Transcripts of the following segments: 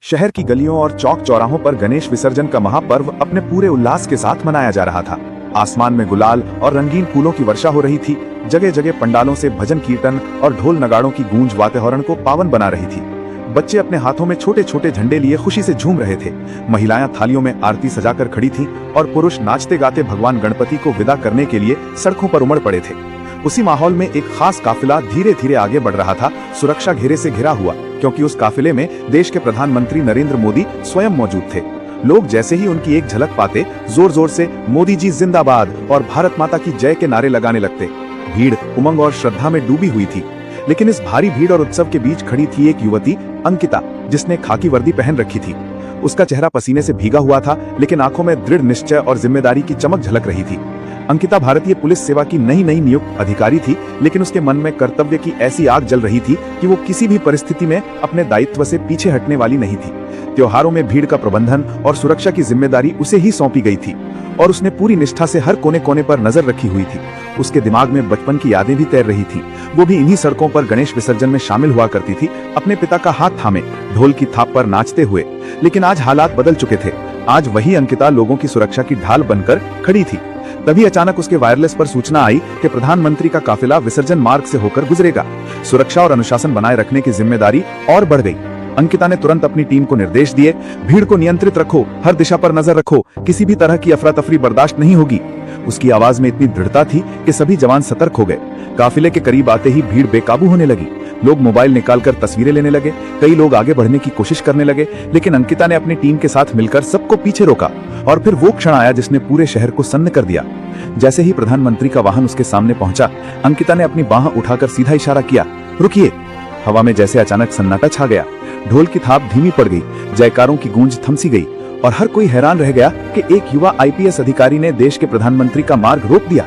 शहर की गलियों और चौक चौराहों पर गणेश विसर्जन का महापर्व अपने पूरे उल्लास के साथ मनाया जा रहा था। आसमान में गुलाल और रंगीन फूलों की वर्षा हो रही थी। जगह जगह पंडालों से भजन कीर्तन और ढोल नगाड़ों की गूंज वातावरण को पावन बना रही थी। बच्चे अपने हाथों में छोटे छोटे झंडे लिए खुशी से झूम रहे थे। महिलाएं थालियों में आरती सजाकर खड़ी थीं और पुरुष नाचते गाते भगवान गणपति को विदा करने के लिए सड़कों पर उमड़ पड़े थे। उसी माहौल में एक खास काफिला धीरे धीरे आगे बढ़ रहा था, सुरक्षा घेरे से घिरा हुआ, क्योंकि उस काफिले में देश के प्रधानमंत्री नरेंद्र मोदी स्वयं मौजूद थे। लोग जैसे ही उनकी एक झलक पाते जोर जोर से मोदी जी जिंदाबाद और भारत माता की जय के नारे लगाने लगते। भीड़ उमंग और श्रद्धा में डूबी हुई थी, लेकिन इस भारी भीड़ और उत्सव के बीच खड़ी थी एक युवती, अंकिता, जिसने खाकी वर्दी पहन रखी थी। उसका चेहरा पसीने से भीगा हुआ था, लेकिन आंखों में दृढ़ निश्चय और जिम्मेदारी की चमक झलक रही थी। अंकिता भारतीय पुलिस सेवा की नई नियुक्त अधिकारी थी, लेकिन उसके मन में कर्तव्य की ऐसी आग जल रही थी कि वो किसी भी परिस्थिति में अपने दायित्व से पीछे हटने वाली नहीं थी। त्योहारों में भीड़ का प्रबंधन और सुरक्षा की जिम्मेदारी उसे ही सौंपी गई थी और उसने पूरी निष्ठा से हर कोने कोने पर नजर रखी हुई थी। उसके दिमाग में बचपन की यादें भी तैर रही थी। वो भी इन्हीं सड़कों पर गणेश विसर्जन में शामिल हुआ करती थी, अपने पिता का हाथ थामे, ढोल की थाप पर नाचते हुए। लेकिन आज हालात बदल चुके थे। आज वही अंकिता लोगों की सुरक्षा की ढाल बनकर खड़ी थी। तभी अचानक उसके वायरलेस पर सूचना आई कि प्रधानमंत्री का काफिला विसर्जन मार्ग से होकर गुजरेगा। सुरक्षा और अनुशासन बनाए रखने की जिम्मेदारी और बढ़ गई। अंकिता ने तुरंत अपनी टीम को निर्देश दिए, भीड़ को नियंत्रित रखो, हर दिशा पर नजर रखो, किसी भी तरह की अफरा तफरी बर्दाश्त नहीं होगी। उसकी आवाज में इतनी दृढ़ता थी कि सभी जवान सतर्क हो गए। काफिले के करीब आते ही भीड़ बेकाबू होने लगी। लोग मोबाइल निकालकर तस्वीरें लेने लगे, कई लोग आगे बढ़ने की कोशिश करने लगे, लेकिन अंकिता ने अपनी टीम के साथ मिलकर सबको पीछे रोका। और फिर वो क्षण आया जिसने पूरे शहर को सन्न कर दिया। जैसे ही प्रधानमंत्री का वाहन उसके सामने पहुंचा, अंकिता ने अपनी बाह उठाकर सीधा इशारा किया, रुकिए। हवा में जैसे अचानक सन्नाटा छा गया। ढोल की थाप धीमी पड़ गई, जयकारों की गूंज थमसी गई और हर कोई हैरान रह गया कि एक युवा आईपीएस अधिकारी ने देश के प्रधानमंत्री का मार्ग रोक दिया।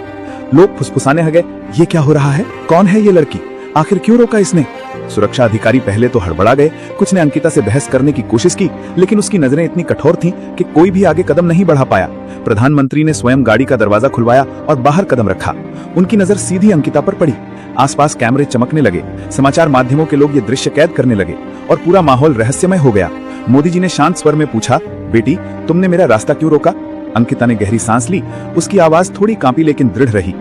लोग फुसफुसाने लगे, ये क्या हो रहा है? कौन है ये लड़की? आखिर क्यों रोका इसने? सुरक्षा अधिकारी पहले तो हड़बड़ा गए। कुछ ने अंकिता से बहस करने की कोशिश की, लेकिन उसकी नजरें इतनी कठोर थीं कि कोई भी आगे कदम नहीं बढ़ा पाया। प्रधानमंत्री ने स्वयं गाड़ी का दरवाजा खुलवाया और बाहर कदम रखा। उनकी नजर सीधी अंकिता पर पड़ी। आसपास कैमरे चमकने लगे, समाचार माध्यमों के लोग ये दृश्य कैद करने लगे और पूरा माहौल रहस्यमय हो गया। मोदी जी ने शांत स्वर में पूछा, बेटी, तुमने मेरा रास्ता क्यों रोका? अंकिता ने गहरी सांस ली। उसकी आवाज थोड़ी कांपी लेकिन दृढ़ रही।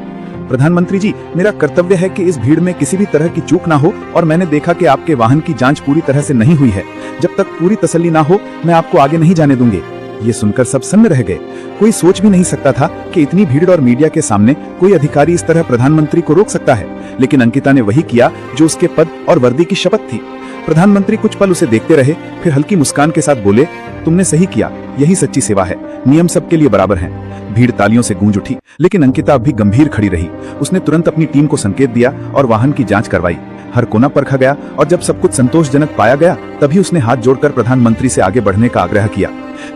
प्रधानमंत्री जी, मेरा कर्तव्य है कि इस भीड़ में किसी भी तरह की चूक ना हो और मैंने देखा कि आपके वाहन की जांच पूरी तरह से नहीं हुई है। जब तक पूरी तसल्ली ना हो, मैं आपको आगे नहीं जाने दूंगी। ये सुनकर सब सन्न रह गए। कोई सोच भी नहीं सकता था कि इतनी भीड़ और मीडिया के सामने कोई अधिकारी इस तरह प्रधानमंत्री को रोक सकता है। लेकिन अंकिता ने वही किया जो उसके पद और वर्दी की शपथ थी। प्रधानमंत्री कुछ पल उसे देखते रहे, फिर हल्की मुस्कान के साथ बोले, तुमने सही किया, यही सच्ची सेवा है। नियम सबके लिए बराबर हैं। भीड़ तालियों से गूंज उठी, लेकिन अंकिता अब भी गंभीर खड़ी रही। उसने तुरंत अपनी टीम को संकेत दिया और वाहन की जांच करवाई। हर कोना परखा गया और जब सब कुछ संतोषजनक पाया गया, तभी उसने हाथ जोड़कर प्रधानमंत्री से आगे बढ़ने का आग्रह किया।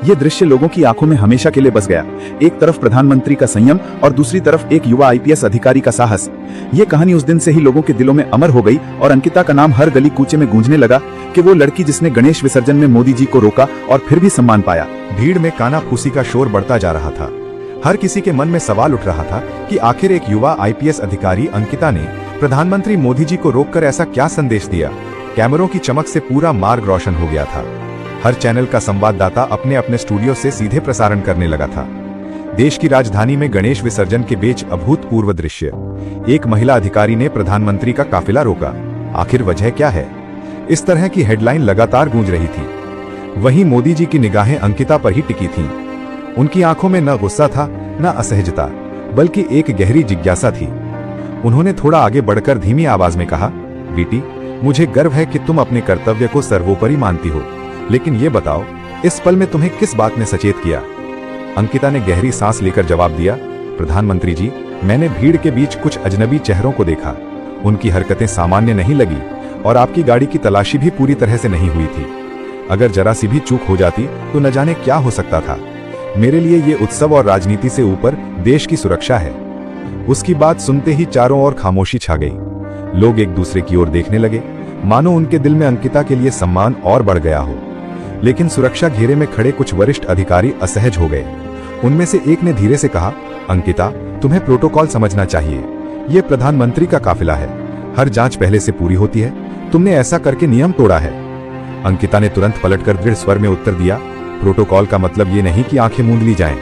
ये दृश्य लोगों की आंखों में हमेशा के लिए बस गया। एक तरफ प्रधानमंत्री का संयम और दूसरी तरफ एक युवा आईपीएस अधिकारी का साहस। ये कहानी उस दिन से ही लोगों के दिलों में अमर हो गई और अंकिता का नाम हर गली कूचे में गूंजने लगा कि वो लड़की जिसने गणेश विसर्जन में मोदी जी को रोका और फिर भी सम्मान पाया। भीड़ में कानाफूसी का शोर बढ़ता जा रहा था। हर किसी के मन में सवाल उठ रहा था कि आखिर एक युवा आईपीएस अधिकारी अंकिता ने प्रधानमंत्री मोदी जी को रोककर ऐसा क्या संदेश दिया। कैमरों की चमक से पूरा मार्ग रोशन हो गया था। हर चैनल का संवाददाता अपने अपने स्टूडियो से सीधे प्रसारण करने लगा था। देश की राजधानी में गणेश विसर्जन के बीच अभूतपूर्व दृश्य। एक महिला अधिकारी ने प्रधानमंत्री का काफिला रोका, आखिर वजह क्या है? इस तरह की हेडलाइन लगातार गूंज रही थी। वहीं मोदी जी की निगाहें अंकिता पर ही टिकी थीं। उनकी आंखों में न गुस्सा था, न असहजता, बल्कि एक गहरी जिज्ञासा थी। उन्होंने थोड़ा आगे बढ़कर धीमी आवाज में कहा, बेटी, मुझे गर्व है कि तुम अपने कर्तव्य को सर्वोपरि मानती हो, लेकिन ये बताओ, इस पल में तुम्हें किस बात ने सचेत किया? अंकिता ने गहरी सांस लेकर जवाब दिया, प्रधानमंत्री जी, मैंने भीड़ के बीच कुछ अजनबी चेहरों को देखा। उनकी हरकतें सामान्य नहीं लगी और आपकी गाड़ी की तलाशी भी पूरी तरह से नहीं हुई थी। अगर जरा सी भी चूक हो जाती तो न जाने क्या हो सकता था। मेरे लिए ये उत्सव और राजनीति से ऊपर देश की सुरक्षा है। उसकी बात सुनते ही चारों ओर खामोशी छा गई। लोग एक दूसरे की ओर देखने लगे, मानो उनके दिल में अंकिता के लिए सम्मान और बढ़ गया हो। लेकिन सुरक्षा घेरे में खड़े कुछ वरिष्ठ अधिकारी असहज हो गए। उनमें से एक ने धीरे से कहा, अंकिता, तुम्हें प्रोटोकॉल समझना चाहिए। ये प्रधानमंत्री का काफिला है, हर जांच पहले से पूरी होती है। तुमने ऐसा करके नियम तोड़ा है। अंकिता ने तुरंत पलटकर दृढ़ स्वर में उत्तर दिया, प्रोटोकॉल का मतलब ये नहीं कि आंखें मूंद ली जाएं।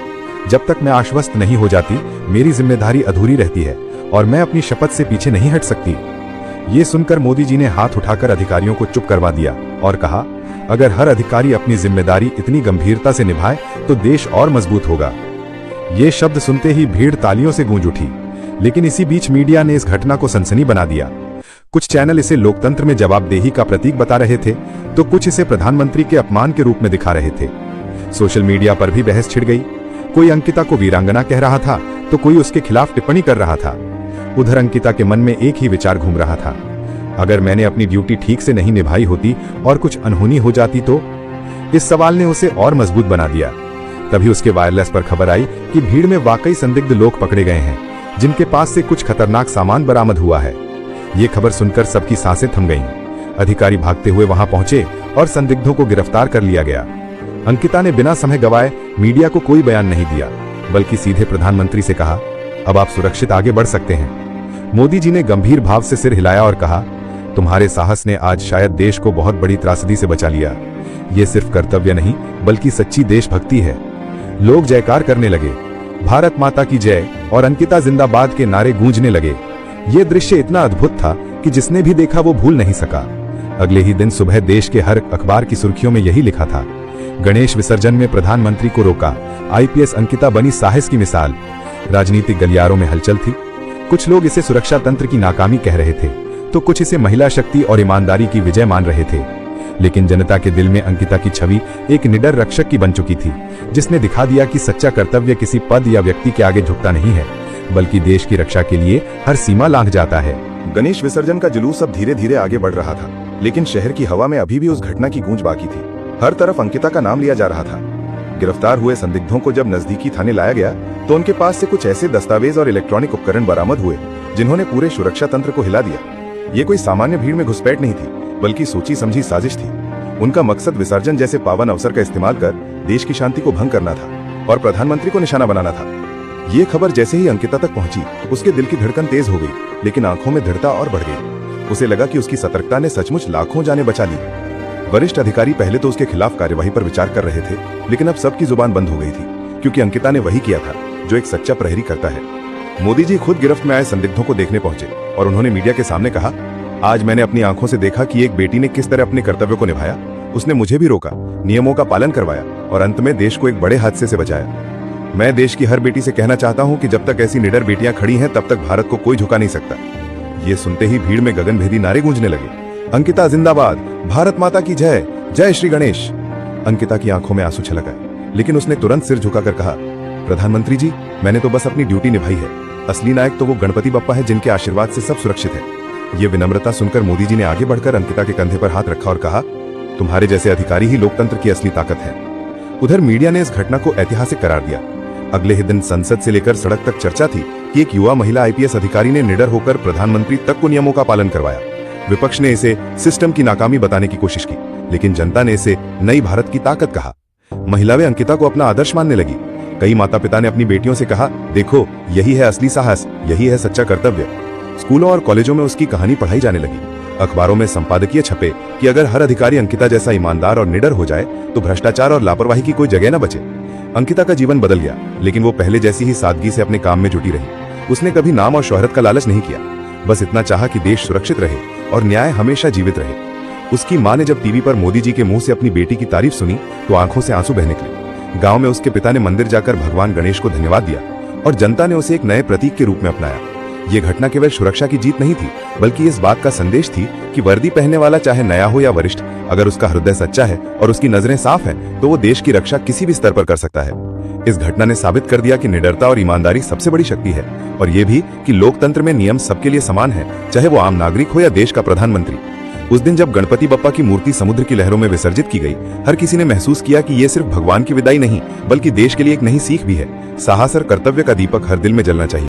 जब तक मैं आश्वस्त नहीं हो जाती, मेरी जिम्मेदारी अधूरी रहती है और मैं अपनी शपथ से पीछे नहीं हट सकती। ये सुनकर मोदी जी ने हाथ उठाकर अधिकारियों को चुप करवा दिया और कहा, अगर हर अधिकारी अपनी जिम्मेदारी इतनी गंभीरता से निभाए तो देश और मजबूत होगा। ये शब्द सुनते ही भीड़ तालियों से गूंज उठी, लेकिन इसी बीच मीडिया ने इस घटना को सनसनी बना दिया। कुछ चैनल इसे लोकतंत्र में जवाबदेही का प्रतीक बता रहे थे, तो कुछ इसे प्रधानमंत्री के अपमान के रूप में दिखा रहे थे। सोशल मीडिया पर भी बहस छिड़ गई। कोई अंकिता को वीरांगना कह रहा था, तो कोई उसके खिलाफ टिप्पणी कर रहा था। उधर अंकिता के मन में एक ही विचार घूम रहा था, अगर मैंने अपनी ड्यूटी ठीक से नहीं निभाई होती और कुछ अनहोनी हो जाती तो। इस सवाल ने उसे और मजबूत बना दिया। तभी उसके वायरलेस पर खबर आई कि भीड़ में वाकई संदिग्ध लोग पकड़े गए हैं, जिनके पास से कुछ खतरनाक सामान बरामद हुआ है। ये खबर सुनकर सबकी सांसें थम गईं। अधिकारी भागते हुए वहां पहुंचे और संदिग्धों को गिरफ्तार कर लिया गया। अंकिता ने बिना समय गवाए मीडिया को कोई बयान नहीं दिया, बल्कि सीधे प्रधानमंत्री से कहा, अब आप सुरक्षित आगे बढ़ सकते हैं। मोदी जी ने गंभीर भाव से सिर हिलाया और कहा, तुम्हारे साहस ने आज शायद देश को बहुत बड़ी त्रासदी से बचा लिया। ये सिर्फ कर्तव्य नहीं, बल्कि सच्ची देशभक्ति है। लोग जयकार करने लगे, भारत माता की जय और अंकिता जिंदाबाद के नारे गूंजने लगे। ये दृश्य इतना अद्भुत था कि जिसने भी देखा वो भूल नहीं सका। अगले ही दिन सुबह देश के हर अखबार की सुर्खियों में यही लिखा था, गणेश विसर्जन में प्रधानमंत्री को रोका, आईपीएस अंकिता बनी साहस की मिसाल। राजनीतिक गलियारों में हलचल थी। कुछ लोग इसे सुरक्षा तंत्र की नाकामी कह रहे थे, तो कुछ इसे महिला शक्ति और ईमानदारी की विजय मान रहे थे। लेकिन जनता के दिल में अंकिता की छवि एक निडर रक्षक की बन चुकी थी, जिसने दिखा दिया कि सच्चा कर्तव्य किसी पद या व्यक्ति के आगे झुकता नहीं है, बल्कि देश की रक्षा के लिए हर सीमा लांघ जाता है। गणेश विसर्जन का जुलूस अब धीरे धीरे आगे बढ़ रहा था, लेकिन शहर की हवा में अभी भी उस घटना की गूंज बाकी थी। हर तरफ अंकिता का नाम लिया जा रहा था। गिरफ्तार हुए संदिग्धों को जब नजदीकी थाने लाया गया, तो उनके पास से कुछ ऐसे दस्तावेज और इलेक्ट्रॉनिक उपकरण बरामद हुए जिन्होंने पूरे सुरक्षा तंत्र को हिला दिया। ये कोई सामान्य भीड़ में घुसपैठ नहीं थी, बल्कि सोची समझी साजिश थी। उनका मकसद विसर्जन जैसे पावन अवसर का इस्तेमाल कर देश की शांति को भंग करना था और प्रधानमंत्री को निशाना बनाना था। ये खबर जैसे ही अंकिता तक पहुंची, उसके दिल की धड़कन तेज हो गई, लेकिन आंखों में दृढ़ता और बढ़ गई। उसे लगा कि उसकी सतर्कता ने सचमुच लाखों जानें बचा ली। वरिष्ठ अधिकारी पहले तो उसके खिलाफ कार्यवाही पर विचार कर रहे थे, लेकिन अब सबकी जुबान बंद हो गई थी, क्योंकि अंकिता ने वही किया था जो एक सच्चा प्रहरी करता है। मोदी जी खुद गिरफ्त में आए संदिग्धों को देखने पहुंचे और उन्होंने मीडिया के सामने कहा, आज मैंने अपनी आंखों से देखा कि एक बेटी ने किस तरह अपने कर्तव्य को निभाया। उसने मुझे भी रोका, नियमों का पालन करवाया और अंत में देश को एक बड़े हादसे से बचाया। मैं देश की हर बेटी से कहना चाहता हूं कि जब तक ऐसी निडर बेटियां खड़ी हैं, तब तक भारत को कोई झुका नहीं सकता। ये सुनते ही भीड़ में गगनभेदी नारे गूंजने लगे, अंकिता जिंदाबाद, भारत माता की जय, जय श्री गणेश। अंकिता की आंखों में आंसू छलक आए, लेकिन उसने तुरंत सिर झुकाकर कहा, प्रधानमंत्री जी, मैंने तो बस अपनी ड्यूटी निभाई है। असली नायक तो वो गणपति बप्पा है, जिनके आशीर्वाद से सब सुरक्षित है। ये विनम्रता सुनकर मोदी जी ने आगे बढ़कर अंकिता के कंधे पर हाथ रखा और कहा, तुम्हारे जैसे अधिकारी ही लोकतंत्र की असली ताकत है। उधर मीडिया ने इस घटना को ऐतिहासिक करार दिया। अगले ही दिन संसद से लेकर सड़क तक चर्चा थी कि एक युवा महिला आईपीएस अधिकारी ने निडर होकर प्रधानमंत्री तक को नियमों का पालन करवाया। विपक्ष ने इसे सिस्टम की नाकामी बताने की कोशिश की, लेकिन जनता ने इसे नई भारत की ताकत कहा। महिलाएं अंकिता को अपना आदर्श मानने लगी। कई माता पिता ने अपनी बेटियों से कहा, देखो यही है असली साहस, यही है सच्चा कर्तव्य। स्कूलों और कॉलेजों में उसकी कहानी पढ़ाई जाने लगी। अखबारों में संपादकीय छपे कि अगर हर अधिकारी अंकिता जैसा ईमानदार और निडर हो जाए तो भ्रष्टाचार और लापरवाही की कोई जगह न बचे। अंकिता का जीवन बदल गया, लेकिन वो पहले जैसी ही सादगी से अपने काम में जुटी रही। उसने कभी नाम और शोहरत का लालच नहीं किया, बस इतना चाहा कि देश सुरक्षित रहे और न्याय हमेशा जीवित रहे। उसकी मां ने जब टीवी पर मोदी जी के मुंह से अपनी बेटी की तारीफ सुनी तो आंखों से आंसू बह निकले। गांव में उसके पिता ने मंदिर जाकर भगवान गणेश को धन्यवाद दिया और जनता ने उसे एक नए प्रतीक के रूप में अपनाया। ये घटना केवल सुरक्षा की जीत नहीं थी, बल्कि इस बात का संदेश थी कि वर्दी पहनने वाला चाहे नया हो या वरिष्ठ, अगर उसका हृदय सच्चा है और उसकी नजरें साफ हैं, तो वो देश की रक्षा किसी भी स्तर पर कर सकता है। इस घटना ने साबित कर दिया कि निडरता और ईमानदारी सबसे बड़ी शक्ति है, और ये भी कि लोकतंत्र में नियम सबके लिए समान है, चाहे वो आम नागरिक हो या देश का प्रधानमंत्री। उस दिन जब गणपति बप्पा की मूर्ति समुद्र की लहरों में विसर्जित की गई, हर किसी ने महसूस किया कि ये सिर्फ भगवान की विदाई नहीं, बल्कि देश के लिए एक नई सीख भी है। साहस और कर्तव्य का दीपक हर दिल में जलना चाहिए।